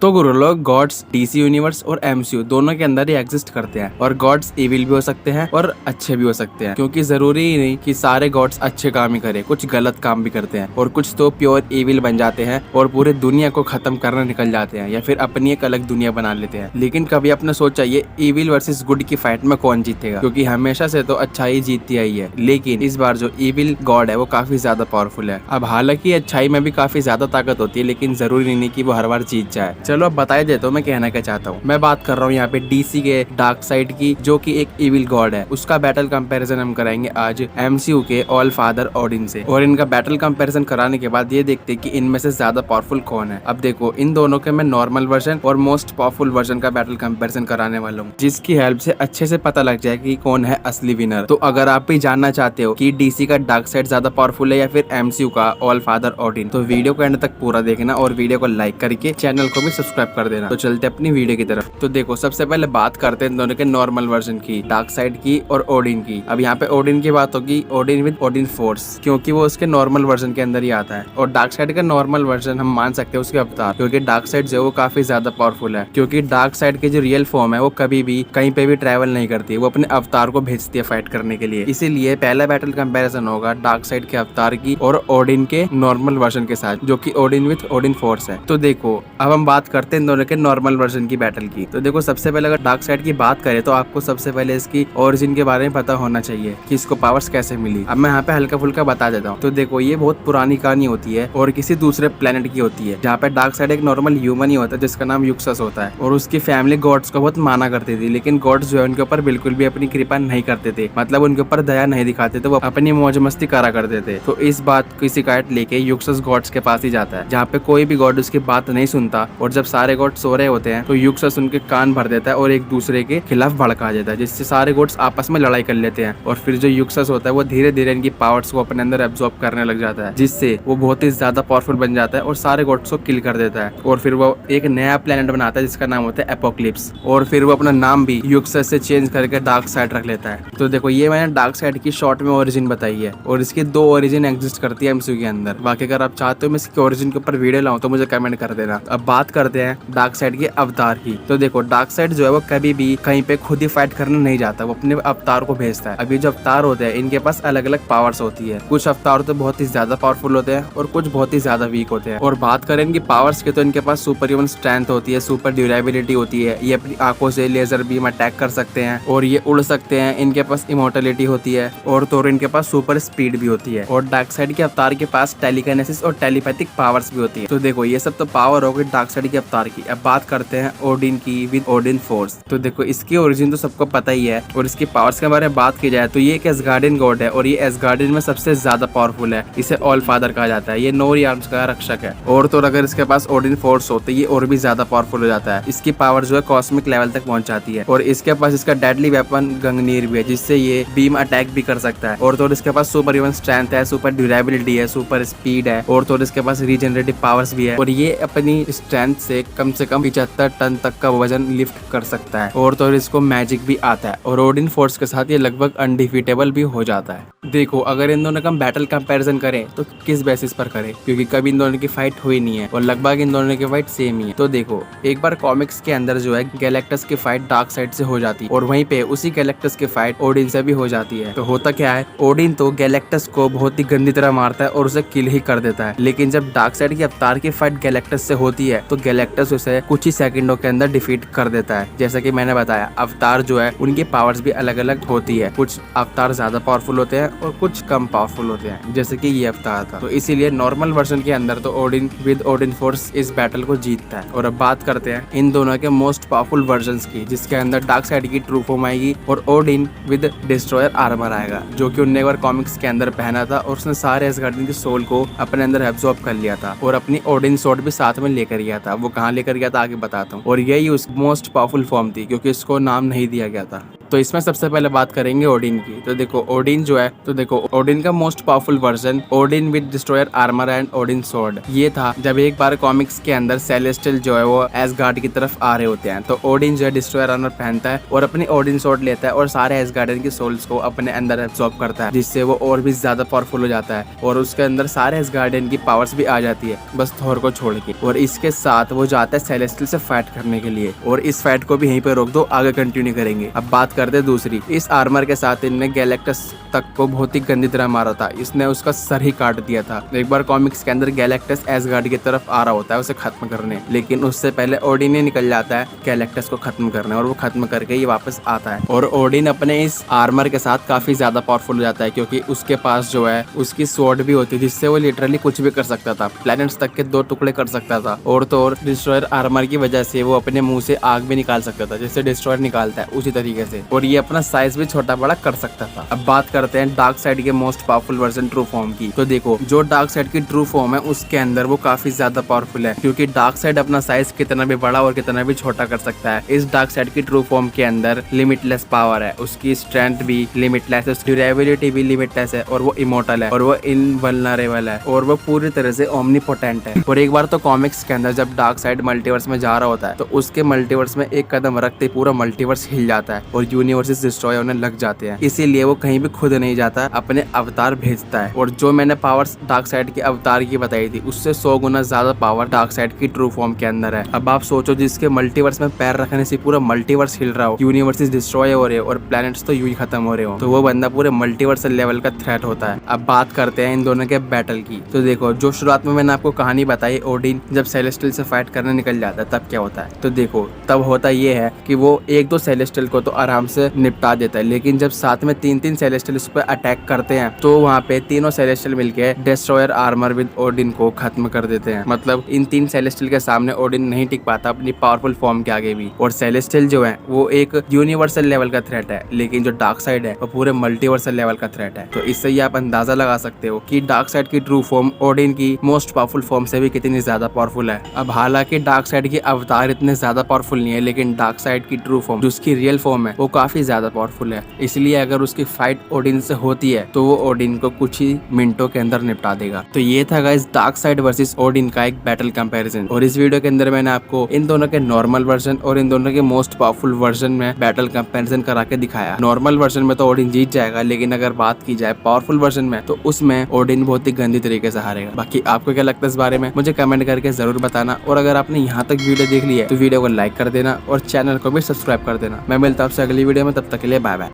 तो गुरु लोग, God's DC universe और एमसीयू दोनों के अंदर ही एग्जिस्ट करते हैं और गॉड्स इविल भी हो सकते हैं और अच्छे भी हो सकते हैं, क्योंकि जरूरी ही नहीं कि सारे गॉड्स अच्छे काम ही करें, कुछ गलत काम भी करते हैं और कुछ तो प्योर इविल बन जाते हैं और पूरे दुनिया को खत्म करने निकल जाते हैं या फिर अपनी एक अलग दुनिया बना लेते हैं। लेकिन कभी अपने सोचा ये इविल वर्सेस गुड की फाइट में कौन जीतेगा, क्योंकि हमेशा से तो अच्छाई जीतती आई है, लेकिन इस बार जो इविल गॉड है वो काफी ज्यादा पावरफुल है। अब हालांकि अच्छाई में भी काफी ज्यादा ताकत होती है, लेकिन जरूरी नहीं कि वो हर बार जीत जाए। चलो अब बताई देता हूँ मैं कहना क्या चाहता हूँ। मैं बात कर रहा हूँ यहाँ पे डीसी के डार्क साइड की, जो कि एक इविल गॉड है। उसका बैटल कंपैरिजन हम कराएंगे आज एमसीयू के ऑल फादर ओडिन से, और इनका बैटल कंपैरिजन कराने के बाद ये देखते कि इनमें से ज्यादा पावरफुल कौन है। अब देखो, इन दोनों के मैं नॉर्मल वर्जन और मोस्ट पावरफुल वर्जन का बैटल कंपैरिजन कराने वाला हूँ, जिसकी हेल्प से अच्छे से पता लग जाए कि कौन है असली विनर। तो अगर आप भी जानना चाहते हो कि डीसी का डार्क साइड ज्यादा पावरफुल है या फिर एमसीयू का ऑल फादर ओडिन, तो वीडियो को एंड तक पूरा देखना और वीडियो को लाइक करके चैनल को भी सब्सक्राइब कर देना। तो चलते अपनी वीडियो की तरफ। तो देखो, सबसे पहले बात करते हैं दोनों के नॉर्मल वर्जन की, डार्क साइड की और ओडिन की। अब यहाँ पे ओडिन की बात होगी, ओडिन विद ओडिन फोर्स, क्योंकि वो उसके नॉर्मल वर्जन के अंदर ही आता है। और डार्क साइड का नॉर्मल वर्जन हम मान सकते हैं उसके अवतार, क्योंकि डार्क साइड जो है वो काफी ज्यादा पावरफुल है, क्योंकि डार्क साइड की जो रियल फॉर्म है वो कभी भी कहीं पे भी ट्रैवल नहीं करती, वो अपने अवतार को भेजती है फाइट करने के लिए। इसीलिए पहला बैटल कंपैरिजन होगा डार्क साइड के अवतार की और ओडिन के नॉर्मल वर्जन के साथ, जो कि ओडिन विद ओडिन फोर्स है। तो देखो, अब हम बात करते हैं दोनों के नॉर्मल वर्जन की बैटल की। तो देखो, सबसे पहले अगर डार्क साइड की बात करें तो आपको सबसे पहले इसकी ओरिजिन के बारे में पता होना चाहिए कि इसको पावर्स कैसे मिली। अब मैं यहाँ पे हल्का फुल्का बता देता हूँ। तो देखो, ये बहुत पुरानी कहानी होती है और किसी दूसरे प्लेनेट की होती है, जहाँ पे डार्क साइड एक नॉर्मल ह्यूमन ही होता है जिसका नाम युक्सस होता है, और उसकी फैमिली गॉड्स को बहुत माना करती थी। लेकिन गॉड्स जो है उनके ऊपर बिल्कुल भी अपनी कृपा नहीं करते थे, मतलब उनके ऊपर दया नहीं दिखाते थे, वो अपनी मौज मस्ती करा करते थे। तो इस बात की शिकायत लेके युक्सस गॉड्स के पास ही जाता है, जहाँ पे कोई भी गॉड उसकी बात नहीं सुनता, और जब सारे गॉड सो रहे होते हैं तो युक्सस उनके कान भर देता है और एक दूसरे के खिलाफ भड़का देता है, जिससे सारे गॉड्स आपस में लड़ाई कर लेते हैं। और फिर जो युक्सस होता है वो धीरे धीरे इनकी पावर्स को अपने अंदर एब्जॉर्ब करने लग जाता है, जिससे वो बहुत ही ज्यादा पावरफुल बन जाता है और सारे गॉड्स को किल कर देता है। और फिर वो एक नया प्लेनेट बनाता है जिसका नाम होता है एपोक्लिप्स, और फिर वो अपना नाम भी युक्सस से चेंज करके डार्क साइड रख लेता है। तो देखो, ये मैंने डार्क साइड की शॉर्ट में ओरिजिन बताई है, और इसकी दो ओरिजिन एग्जिस्ट करती है एमसीयू के अंदर। बाकी अगर आप चाहते हो मैं इसकी ओरिजिन के ऊपर वीडियो लाऊं तो मुझे कमेंट कर देना। अब बात करते हैं डार्क साइड के अवतार की। तो देखो, डार्क साइड जो है वो कभी भी कहीं पे खुद ही फाइट करने नहीं जाता, वो अपने अवतार को भेजता है। अभी जो अवतार होते हैं इनके पास अलग अलग पावर्स होती है, कुछ अवतार तो बहुत ही ज्यादा पावरफुल होते हैं और कुछ बहुत ही ज्यादा वीक होते हैं। और बात करें इनकी पावर्स की तो इनके पास सुपर ह्यूमन स्ट्रेंथ होती है, सुपर ड्यूरेबिलिटी होती है, ये अपनी आंखों से लेजर बीम अटैक कर सकते हैं और ये उड़ सकते हैं। इनके पास इमोर्टलिटी होती है और तो इनके पास सुपर स्पीड भी होती है। और डार्क साइड के अवतार के पास टेलीकाइनेसिस और टेलीपैथिक पावर्स भी होती है। तो देखो, ये सब तो पावर हो गई डार्क साइड के अवतार की। अब बात करते हैं ओडिन की विद ओडिन फोर्स। तो देखो, इसकी ओरिजिन तो सबको पता ही है, और इसकी पावर्स के बारे में बात की जाए तो ये एक एसगार्डियन गॉड है, और ये एसगार्डियन में सबसे ज्यादा पावरफुल है। इसे ऑल फादर कहा जाता है, ये नोरी आर्म्स का रक्षक है। और तो अगर इसके पास ओडिन फोर्स हो तो ये और भी ज्यादा पावरफुल हो जाता है। इसकी पावर जो है कॉस्मिक लेवल तक पहुंच जाती है, और इसके पास इसका डेडली वेपन गंगनीर भी है, जिससे ये बीम अटैक भी कर सकता है। और तो इसके पास सुपर ह्यूमन स्ट्रेंथ है, सुपर ड्यूरेबिलिटी है, सुपर स्पीड है, और तो इसके पास रीजनरेटिव पावर्स भी है, और ये अपनी स्ट्रेंथ से कम 75 टन तक का वजन लिफ्ट कर सकता है। और तो इसको मैजिक भी आता है, और ओडिन फोर्स के साथ ये लगभग अनडिफीटेबल भी हो जाता है। देखो, अगर इन दोनों का बैटल कंपैरिजन करें तो किस बेसिस पर करें, क्योंकि कभी इन दोनों की फाइट हुई नहीं है और लगभग इन दोनों की फाइट सेम ही है। तो देखो, एक बार कॉमिक्स के अंदर जो है गैलेक्टस की फाइट डार्क साइड से हो जाती है, और वहीं पे उसी गैलेक्टस की फाइट ओडिन से भी हो जाती है। तो होता क्या है, ओडिन तो गैलेक्टस को बहुत ही गंदी तरह मारता है और उसे किल ही कर देता है। लेकिन जब डार्क साइड की अवतार की फाइट गैलेक्टस से होती है तो गैलेक्टस उसे कुछ ही सेकंडों के अंदर डिफीट कर देता है। जैसा कि मैंने बताया, अवतार जो है उनकी पावर्स भी अलग अलग होती है, कुछ अवतार ज्यादा पावरफुल होते हैं और कुछ कम पावरफुल होते हैं, जैसे कि ये अवतार था। तो इसीलिए नॉर्मल वर्जन के अंदर तो ओडिन विद ओडिन फोर्स इस बैटल को जीतता है। और अब बात करते हैं इन दोनों के मोस्ट पावरफुल वर्जन्स की, जिसके अंदर डार्क साइड की ट्रू फॉर्म आएगी और ओडिन विद डिस्ट्रॉयर आर्मर आएगा, जो कि उनने एक बार कॉमिक्स के अंदर पहना था, और उसने सारे एसगार्डियन की सोल को अपने अंदर एब्जॉर्ब कर लिया था और अपनी ओडिन स्वॉर्ड भी साथ में लेकर गया था। वो कहाँ लेकर गया था आगे बताता हूँ। और यही उस मोस्ट पावरफुल फॉर्म थी, क्योंकि इसको नाम नहीं दिया गया था। तो इसमें सबसे पहले बात करेंगे ओडिन की। तो देखो ओडिन जो है, तो देखो ओडिन का most powerful version Odin with destroyer armour and Odin sword, ये था जब एक बार कॉमिक्स के अंदर सेलेस्टियल जो है वो एसगार्ड की तरफ आ रहे होते हैं। तो ओडिन जो है डिस्ट्रॉयर आर्मर पहनता है और अपनी ओडिन स्वॉर्ड लेता है और सारे एसगार्डियन की सोल्स को अपने अंदर एब्सॉर्ब करता है, जिससे वो और भी ज्यादा पावरफुल हो जाता है और उसके अंदर सारे एसगार्डियन की पावर्स भी आ जाती है, बस थोर को छोड़ के। और इसके साथ वो जाता है सेलेस्टियल से फाइट करने के लिए और इस फाइट को भी यहीं पे रोक दो, आगे कंटिन्यू करेंगे। अब बात करते हैं दूसरी। इस आर्मर के साथ इनने गैलेक्टस तक को बहुत ही गंदी तरह मारा था, इसने उसका सर ही काट दिया था। एक बार कॉमिक्स के अंदर गैलेक्टस एसगार्ड की तरफ आ रहा होता है उसे खत्म करने, लेकिन उससे पहले ओडिन ही निकल जाता है गैलेक्टस को खत्म करने और वो खत्म करके ही वापस आता है। और ओडिन अपने इस आर्मर के साथ काफी ज्यादा पावरफुल हो जाता है, क्योंकि उसके पास जो है उसकी स्वॉर्ड भी होती है, जिससे वो लिटरली कुछ भी कर सकता था, प्लैनेट्स तक के 2 टुकड़े कर सकता था। और तो और डिस्ट्रॉयर आर्मर की वजह से वो अपने मुंह से आग भी निकाल सकता था, जैसे डिस्ट्रॉयर निकालता है उसी तरीके से, और ये अपना साइज भी छोटा बड़ा कर सकता था। अब बात करते हैं डार्क साइड के most powerful version true form की। तो देखो जो डार्क साइड की ट्रू फॉर्म है उसके अंदर वो काफी ज्यादा पावरफुल है, क्योंकि डार्क साइड अपना साइज कितना भी बड़ा और कितना भी छोटा कर सकता है। इस डार्क साइड की ट्रू फॉर्म के अंदर लिमिटलेस पावर है, उसकी स्ट्रेंथ भी लिमिटलेस है, उसकी ड्यूरेबिलिटी भी लिमिटलेस है, और वो इमोर्टल है, और वो इनवल्नरेबल है, और वो पूरी तरह से ओमनीपोटेंट है। और एक बार तो कॉमिक्स के अंदर जब डार्क साइड मल्टीवर्स में जा रहा होता है तो उसके मल्टीवर्स में एक कदम रखते पूरा मल्टीवर्स हिल जाता है और यूनिवर्सेस डिस्ट्रॉय होने लग जाते हैं। इसीलिए वो कहीं भी खुद नहीं जाता, अपने अवतार भेजता है। और जो मैंने पावर्स डार्क साइड के अवतार की बताई थी उससे 100 गुना ज्यादा पावर डार्क साइड की ट्रू फॉर्म के अंदर है। अब आप सोचो, जिसके मल्टीवर्स में पैर रखने से पूरा मल्टीवर्स हिल रहा हो, यूनिवर्सेस डिस्ट्रॉय हो रहे हो और प्लैनेट्स तो यूं ही खत्म हो रहे हो, तो वो बंदा पूरे मल्टीवर्सल लेवल का थ्रेट होता है। अब बात करते हैं इन दोनों के बैटल की। तो देखो जो शुरुआत में मैंने आपको कहानी बताई, ओडिन जब सेलेस्टियल से फाइट करने निकल जाता है तब क्या होता है। तो देखो तब होता ये है कि वो 1-2 सेलेस्टियल को तो आराम से निपटा देता है, लेकिन जब साथ में 3-3 सेलेस्टियल उस पर अटैक करते हैं तो वहाँ पे तीनों सेलेस्टियल मिलके डिस्ट्रॉयर आर्मर विद ओडिन को खत्म कर देते हैं। मतलब इन 3 सेलेस्टियल के सामने ओडिन नहीं टिक पाता अपनी पावरफुल फॉर्म के आगे भी। और सेलेस्टियल जो है वो एक यूनिवर्सल लेवल का थ्रेट है, लेकिन जो डार्क साइड है वो पूरे मल्टीवर्सल लेवल का थ्रेट है। तो इससे ही आप अंदाजा लगा सकते हो कि डार्क साइड की ट्रू फॉर्म ओडिन की मोस्ट पावरफुल फॉर्म से भी कितनी ज्यादा पावरफुल है। अब हालांकि डार्क साइड के अवतार इतने ज्यादा पावरफुल नहीं है, लेकिन डार्क साइड की ट्रू फॉर्म जो उसकी रियल फॉर्म है वो काफी ज्यादा पावरफुल है। इसलिए अगर उसकी फाइट ओडिन से होती है तो वो ओडिन को कुछ ही मिनटों के अंदर निपटा देगा। तो ये था guys dark side versus Odin का एक बैटल कंपैरिजन। और इस वीडियो के अंदर मैंने आपको इन दोनों के नॉर्मल वर्जन और इन दोनों के मोस्ट पावरफुल वर्जन में बैटल कंपैरिजन करा के दिखाया। नॉर्मल वर्जन में तो ओडिन जीत जाएगा, लेकिन अगर बात की जाए पावरफुल वर्जन में तो उसमें ओडिन बहुत ही गंदी तरीके से हारेगा। बाकी आपको क्या लगता है इस बारे में मुझे कमेंट करके जरूर बताना। और अगर आपने यहाँ तक वीडियो देख ली है तो वीडियो को लाइक कर देना और चैनल को भी सब्सक्राइब कर देना। मैं मिलता हूँ आपसे अगली वीडियो में, तब तक के लिए बाय बाय।